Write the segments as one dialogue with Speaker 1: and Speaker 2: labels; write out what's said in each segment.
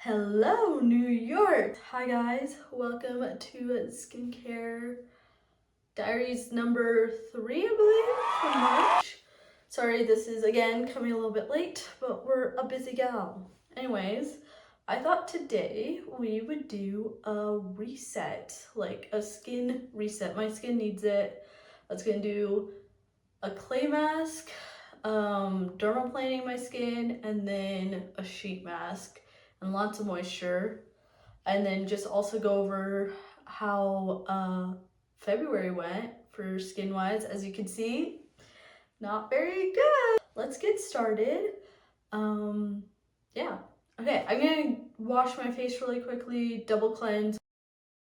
Speaker 1: Hello, New York! Hi guys, welcome to Skincare Diaries number 3, I believe, from March. Sorry, this is again coming a little bit late, but we're a busy gal. Anyways, I thought today we would do a reset, like a skin reset. My skin needs it. I was gonna do a clay mask, dermaplaning my skin, and then a sheet mask and lots of moisture, and then just also go over how February went for skin wise. As you can see, not very good. Let's get started. Yeah, okay, I'm gonna wash my face really quickly, double cleanse.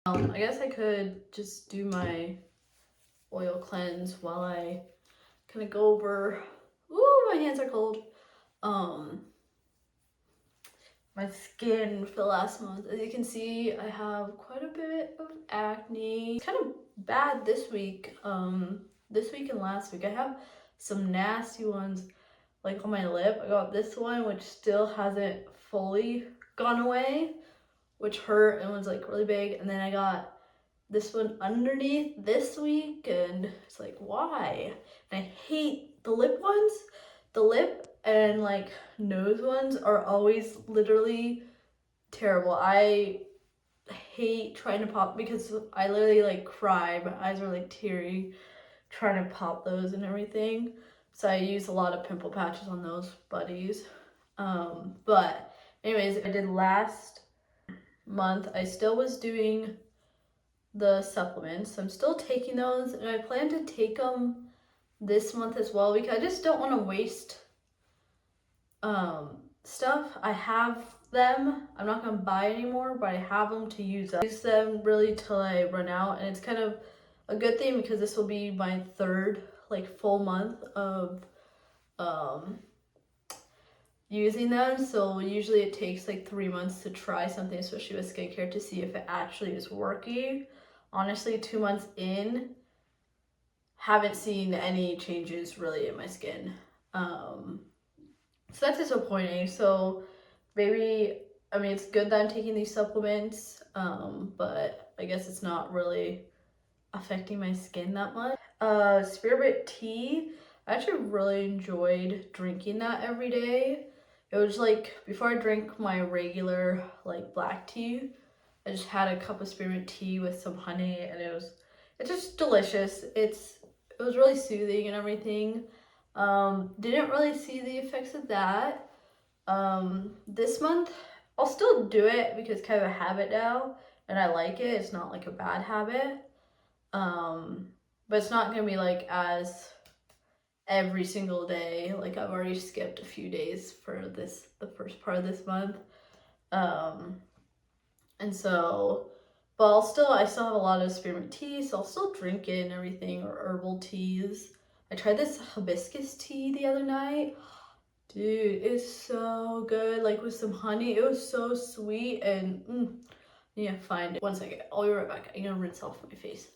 Speaker 1: I guess I could just do my oil cleanse while I kind of go over. Ooh, my hands are cold. My skin for the last month. As you can see, I have quite a bit of acne. It's kind of bad this week. This week and last week. I have some nasty ones like on my lip. I got this one which still hasn't fully gone away, which hurt and was like really big. And then I got this one underneath this week, and it's like, why? And I hate the lip ones. The lip and like nose ones are always literally terrible. I hate trying to pop because I literally like cry. My eyes are like teary trying to pop those and everything. So I use a lot of pimple patches on those buddies. But anyways, I did last month. I still was doing the supplements. I'm still taking those, and I plan to take them this month as well because I just don't want to waste stuff. I have them. I'm not gonna buy anymore, but I have them to use. I use them really till I run out, and it's kind of a good thing because this will be my third like full month of using them. So usually it takes like 3 months to try something, especially with skincare, to see if it actually is working. Honestly, 2 months in, haven't seen any changes really in my skin. So that's disappointing. So maybe, I mean, it's good that I'm taking these supplements, but I guess it's not really affecting my skin that much. Spearmint tea, I actually really enjoyed drinking that every day. It was like, before I drink my regular like black tea, I just had a cup of spearmint tea with some honey, and it's just delicious. It was really soothing and everything. Didn't really see the effects of that. This month, I'll still do it because it's kind of a habit now, and I like it. It's not like a bad habit. But it's not gonna be like as every single day. Like, I've already skipped a few days for the first part of this month. And so, but I still have a lot of spearmint tea, so I'll still drink it and everything, or herbal teas. I tried this hibiscus tea the other night. Dude, it's so good, like with some honey. It was so sweet, and yeah, find it. One second, I'll be right back. I'm gonna rinse off my face.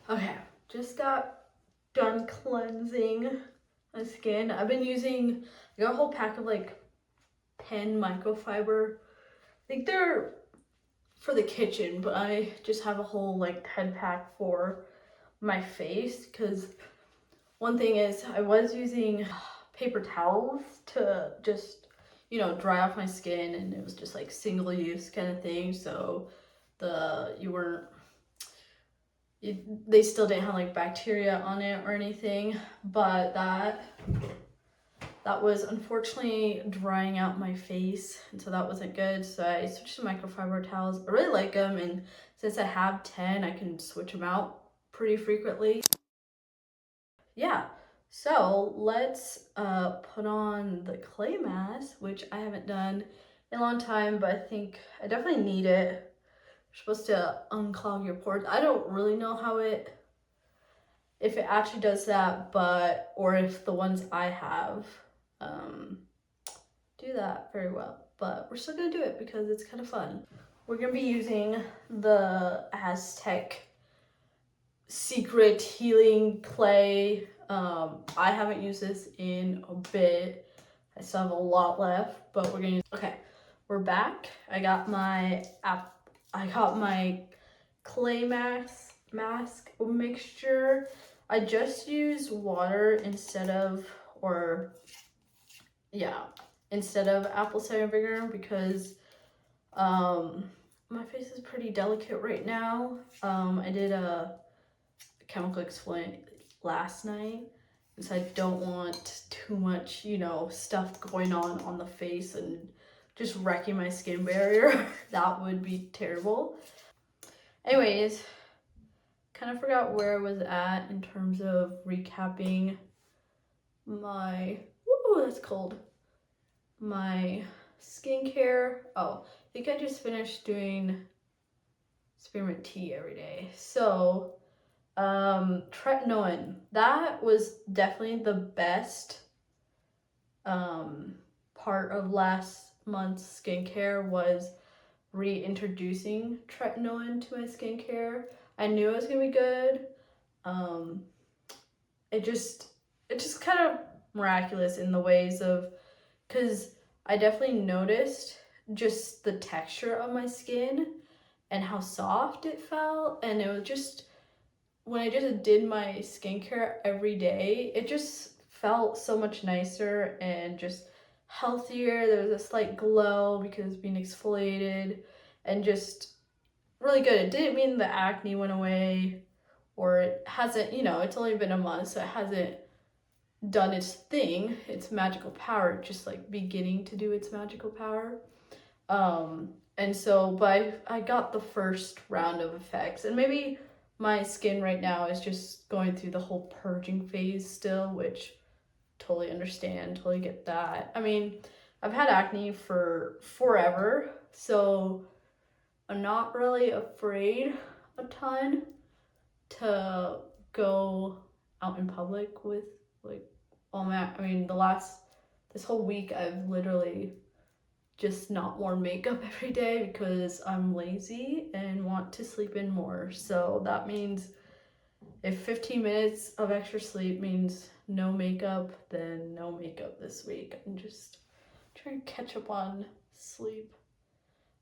Speaker 1: Okay, just got done cleansing my skin. I got a whole pack of like 10 microfiber. I think they're for the kitchen, but I just have a whole like 10 pack for my face, because one thing is I was using paper towels to just, dry off my skin, and it was just like single use kind of thing. So they still didn't have like bacteria on it or anything, but that was unfortunately drying out my face, and so that wasn't good. So I switched to microfiber towels. I really like them, and since I have 10, I can switch them out pretty frequently. Yeah, so let's put on the clay mask, which I haven't done in a long time, but I think I definitely need it. You're supposed to unclog your pores. I don't really know if it actually does that, or if the ones I have do that very well, but we're still gonna do it because it's kind of fun. We're gonna be using the Azelaic Secret Healing Clay. I haven't used this in a bit. I still have a lot left, but we're gonna use, okay. we're back. I got my clay mask mixture. I just use water instead of apple cider vinegar because my face is pretty delicate right now. I did a chemical exfoliant last night because I don't want too much, stuff going on the face and just wrecking my skin barrier. That would be terrible. Anyways, kind of forgot where I was at in terms of recapping my, that's cold, my skincare. Oh, I think I just finished doing spearmint tea every day. So, tretinoin, that was definitely the best part of last month's skincare was reintroducing tretinoin to my skincare. I knew it was gonna be good. It just kind of miraculous in the ways of, because I definitely noticed just the texture of my skin and how soft it felt, and it was just, when I just did my skincare every day, it just felt so much nicer and just healthier. There was a slight glow because it's being exfoliated and just really good. It didn't mean the acne went away, or it hasn't, it's only been a month, so it hasn't done its thing, its magical power, just like beginning to do its magical power. And so, but I got the first round of effects, and maybe my skin right now is just going through the whole purging phase still, which totally understand, totally get that. I mean, I've had acne for forever, so I'm not really afraid a ton to go out in public with like all my, this whole week I've literally just not worn makeup every day because I'm lazy and want to sleep in more. So that means if 15 minutes of extra sleep means no makeup, then no makeup this week. I'm just trying to catch up on sleep.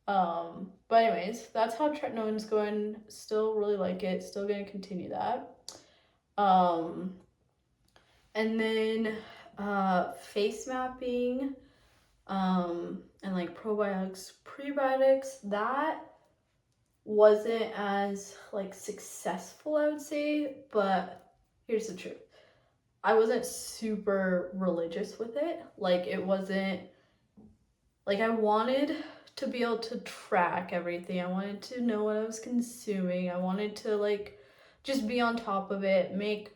Speaker 1: But anyways, that's how tretinoin's going. Still really like it. Still gonna continue that. And then face mapping, and like probiotics, prebiotics, that wasn't as like successful, I would say, but here's the truth. I wasn't super religious with it. Like, it wasn't, like, I wanted to be able to track everything. I wanted to know what I was consuming. I wanted to like just be on top of it, make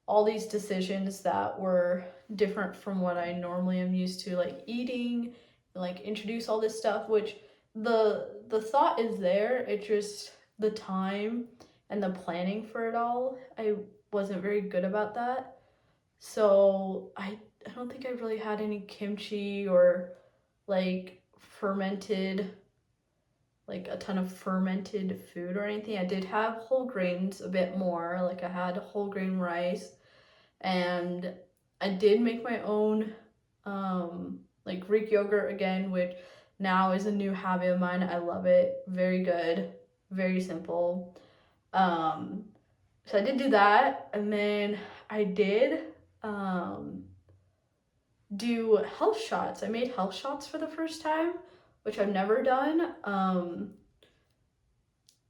Speaker 1: all these decisions that were different from what I normally am used to, like eating, and like introduce all this stuff, which the thought is there. It just, the time and the planning for it all, I wasn't very good about that. So I don't think I really had any kimchi or like fermented, like a ton of fermented food or anything. I did have whole grains a bit more. Like, I had whole grain rice, and I did make my own like Greek yogurt again, which now is a new habit of mine. I love it. Very good, very simple. So I did do that, and then I did do health shots. I made health shots for the first time, which I've never done.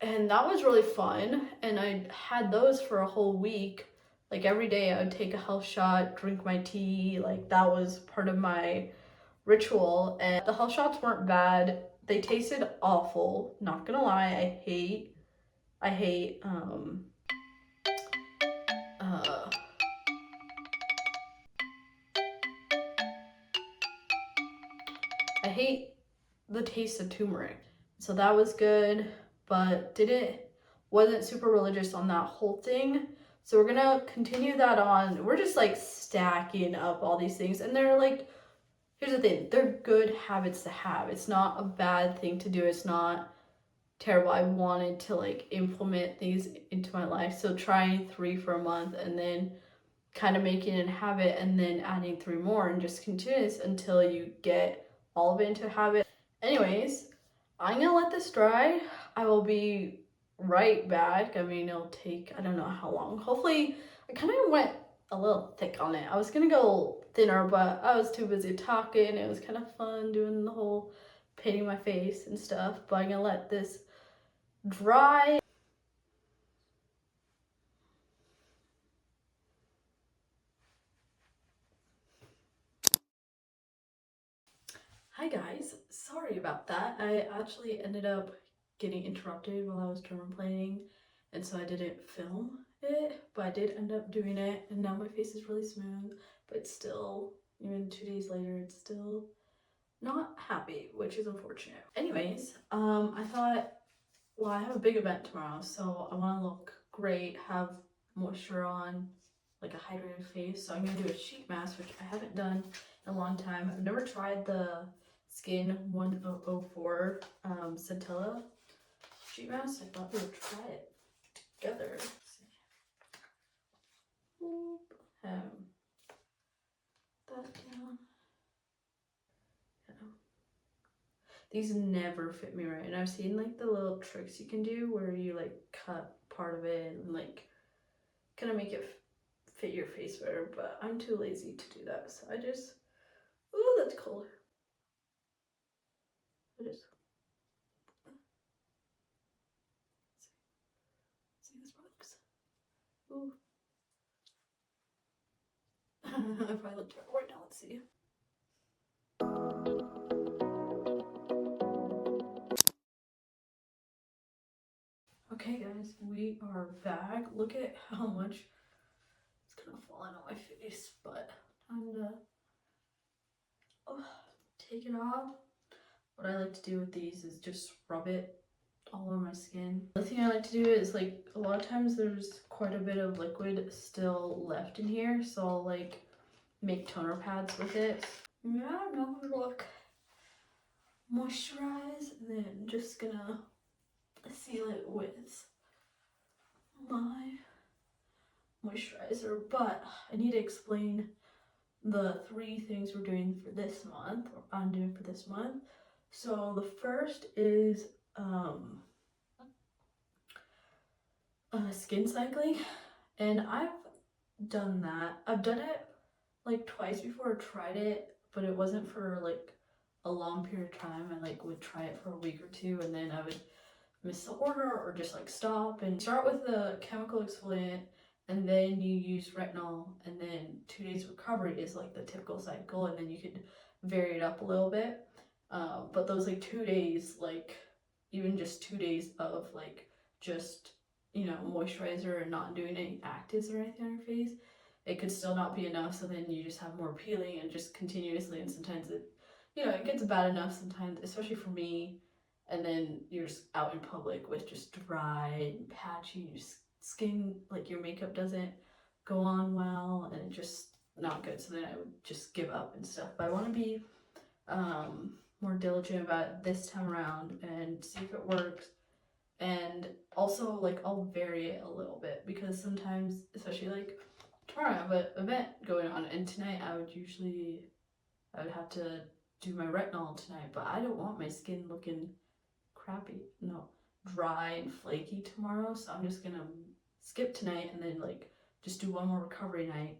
Speaker 1: And that was really fun. And I had those for a whole week. Like, every day I would take a health shot, drink my tea. Like, that was part of my ritual. And the health shots weren't bad. They tasted awful. Not gonna lie, I hate I hate the taste of turmeric. So that was good, but wasn't super religious on that whole thing. So we're gonna continue that on. We're just like stacking up all these things, and they're like, here's the thing, they're good habits to have. It's not a bad thing to do. It's not terrible. I wanted to like implement these into my life. So trying 3 for a month and then kind of making it a habit and then adding 3 more and just continues until you get all of it into a habit. Anyways, I'm gonna let this dry. I will be right back. I mean, it'll take, I don't know how long. Hopefully, I kind of went a little thick on it. I was gonna go thinner, but I was too busy talking. It was kind of fun doing the whole painting my face and stuff. But I'm gonna let this dry. Hi guys, sorry about that. I actually ended up getting interrupted while I was drum playing, and so I didn't film it, but I did end up doing it, and now my face is really smooth, but still, even 2 days later, it's still not happy, which is unfortunate. Anyways, I thought, well, I have a big event tomorrow, so I want to look great, have moisture on, like a hydrated face. So I'm gonna do a sheet mask, which I haven't done in a long time. I've never tried the Skin 1004 Centella sheet mask. I thought we would try it together. That down. Yeah. These never fit me right, and I've seen like the little tricks you can do where you like cut part of it and like kind of make it fit your face better, but I'm too lazy to do that, so I just, ooh, that's color. I just, see this works. Ooh. I probably look terrible right now, let's see. Okay guys, we are back. Look at how much it's kind of falling on my face, but time to take it off. What I like to do with these is just rub it all over my skin. The thing I like to do is like a lot of times there's quite a bit of liquid still left in here, so I'll like make toner pads with it. Yeah, now I'm gonna look moisturize and then just gonna seal it with my moisturizer. But I need to explain the 3 things we're doing for this month, or I'm doing for this month. So the first is skin cycling, and I've done that. I've done it like twice before, tried it, but it wasn't for like a long period of time. I like would try it for a week or two, and then I would miss the order or just like stop. And start with the chemical exfoliant, and then you use retinol, and then 2 days recovery is like the typical cycle, and then you could vary it up a little bit. But those like 2 days, like even just 2 days of like just, you know, moisturizer and not doing any actives or anything on your face, it could still not be enough. So then you just have more peeling and just continuously, and sometimes it, you know, it gets bad enough sometimes, especially for me. And then you're just out in public with just dry and patchy skin, like your makeup doesn't go on well, and it just not good. So then I would just give up and stuff. But I want to be more diligent about it this time around and see if it works. And also, like, I'll vary it a little bit, because sometimes, especially like tomorrow, I have an event going on, and tonight I would have to do my retinol tonight, but I don't want my skin looking crappy, no, dry and flaky tomorrow. So I'm just gonna skip tonight and then like just do one more recovery night,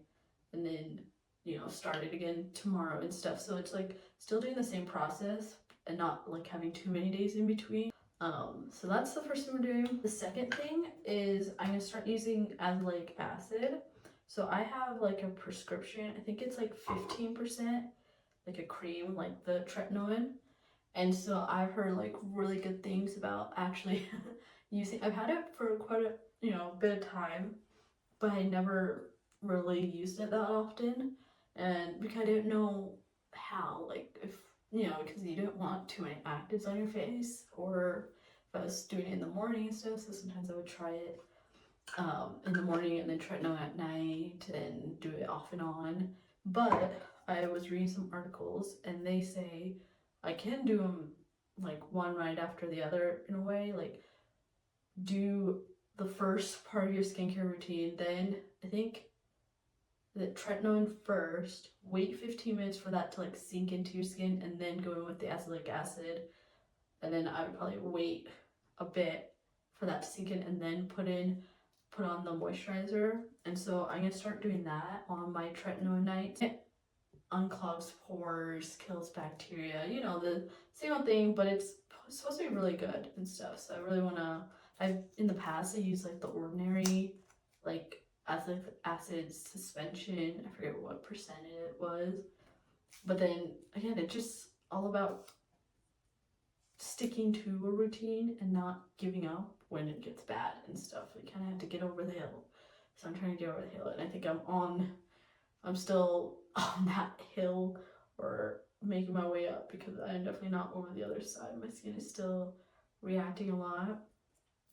Speaker 1: and then, you know, start it again tomorrow and stuff. So it's like still doing the same process and not like having too many days in between. So that's the first thing we're doing. The second thing is I'm gonna start using azelaic acid. So I have like a prescription, I think it's like 15%, like a cream, like the tretinoin. And so I've heard like really good things about actually using, I've had it for quite a, you know, bit of time, but I never really used it that often. And because I didn't know how, like if, you know, because you don't want too many actives on your face, or if I was doing it in the morning and stuff, so sometimes I would try it in the morning and then try it at night and do it off and on. But I was reading some articles and they say I can do them like one right after the other in a way, like do the first part of your skincare routine, then I think the tretinoin first, wait 15 minutes for that to like sink into your skin, and then go in with the azelaic acid. And then I would probably wait a bit for that to sink in, and then put on the moisturizer. And so I'm gonna start doing that on my tretinoin night. It unclogs pores, kills bacteria, you know, the same old thing, but it's supposed to be really good and stuff. So I really wanna, I've in the past I used like the ordinary like acid suspension. I forget what percentage it was. But then again, it's just all about sticking to a routine and not giving up when it gets bad and stuff. We kind of have to get over the hill. So I'm trying to get over the hill, and I think I'm still on that hill, or making my way up, because I'm definitely not over the other side. My skin is still reacting a lot.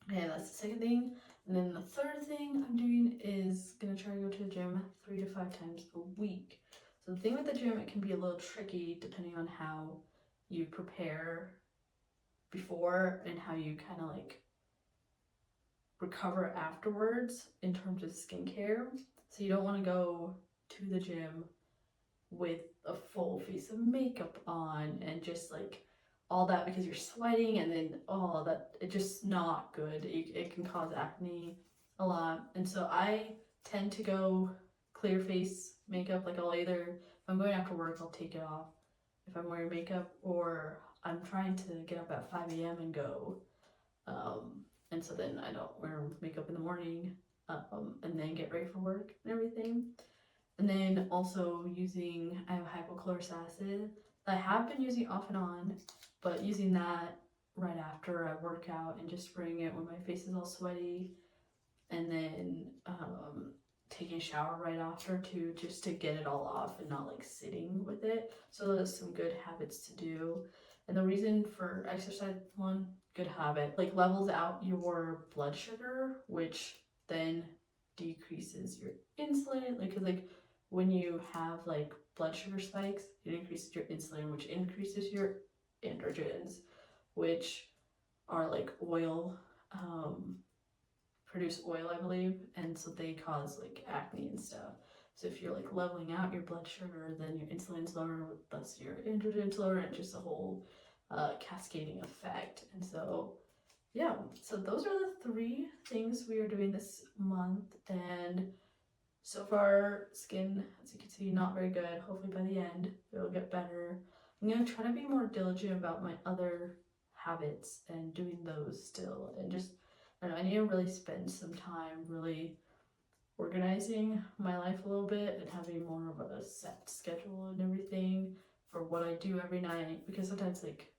Speaker 1: Okay, that's the second thing. And then the third thing I'm doing is gonna try to go to the gym 3 to 5 times a week. So the thing with the gym, it can be a little tricky depending on how you prepare before and how you kind of like recover afterwards in terms of skincare. So you don't want to go to the gym with a full face of makeup on and just like all that, because you're sweating, and then all that, it's just not good. It can cause acne a lot. And so I tend to go clear face makeup. Like I'll either, if I'm going after work, I'll take it off if I'm wearing makeup, or I'm trying to get up at 5 a.m. and go. And so then I don't wear makeup in the morning, and then get ready for work and everything. And then also using, I have hypochlorous acid that I have been using off and on, but using that right after I work out and just spraying it when my face is all sweaty, and then taking a shower right after too, just to get it all off and not like sitting with it. So those are some good habits to do. And the reason for exercise, one good habit, like levels out your blood sugar, which then decreases your insulin. Like, cause like when you have like blood sugar spikes, it increases your insulin, which increases your androgens, which are like oil, produce oil, I believe, and so they cause like acne and stuff. So if you're like leveling out your blood sugar, then your insulin's lower, thus your androgen's lower, and just a whole cascading effect. And so yeah, so those are the 3 things we are doing this month, and so far skin, as you can see, not very good. Hopefully by the end it'll get better. I'm gonna try to be more diligent about my other habits and doing those still, and just I don't know, I need to really spend some time really organizing my life a little bit and having more of a set schedule and everything for what I do every night, because sometimes like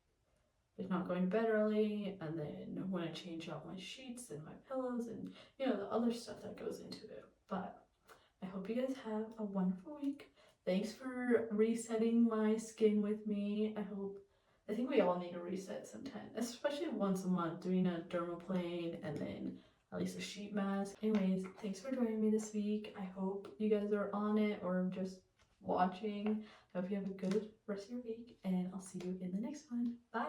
Speaker 1: not going to bed early, and then when I change out my sheets and my pillows, and you know, the other stuff that goes into it. But I hope you guys have a wonderful week. Thanks for resetting my skin with me. I think we all need a reset sometime, especially once a month, doing a dermaplane and then at least a sheet mask. Anyways, thanks for joining me this week. I hope you guys are on it or just watching. I hope you have a good rest of your week, and I'll see you in the next one. Bye!